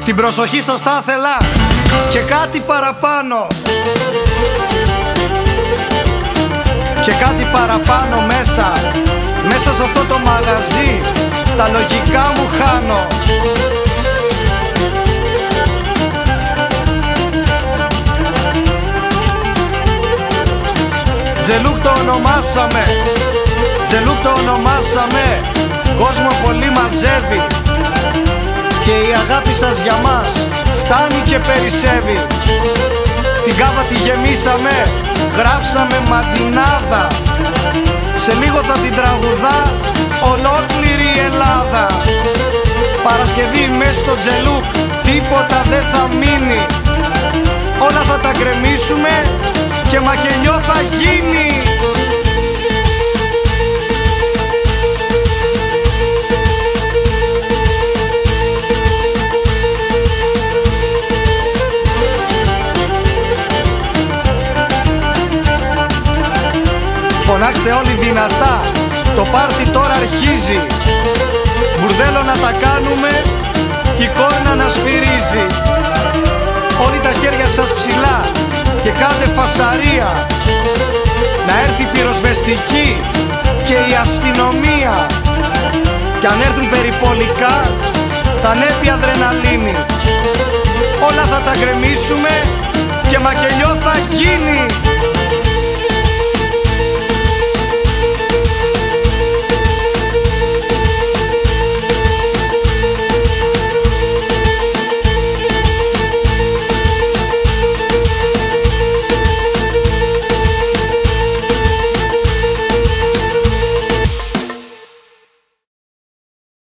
Την προσοχή σας θα ήθελα και κάτι παραπάνω. Και κάτι παραπάνω μέσα σε αυτό το μαγαζί. Τα λογικά μου χάνω. Τζελούκ το ονομάσαμε, Τζελούκ το ονομάσαμε. Κόσμο πολύ μαζεύει και η αγάπη σας για μας φτάνει και περισσεύει. Την κάβα τη γεμίσαμε, γράψαμε μαντινάδα. Σε λίγο θα την τραγουδά ολόκληρη η Ελλάδα. Παρασκευή μες στο Τζελούκ, τίποτα δεν θα μείνει. Όλα θα τα γκρεμίσουμε και μακελιό θα γίνει. Φωνάξτε όλοι δυνατά, το πάρτι τώρα αρχίζει. Μπουρδέλο να τα κάνουμε κι η κόρνα να σφυρίζει. Όλοι τα χέρια σας ψηλά και κάντε φασαρία. Να έρθει η πυροσβεστική και η αστυνομία. Κι αν έρθουν περιπολικά θα ανέβει αδρεναλίνη. Όλα θα τα γκρεμίσουμε και μακελιό θα γίνει.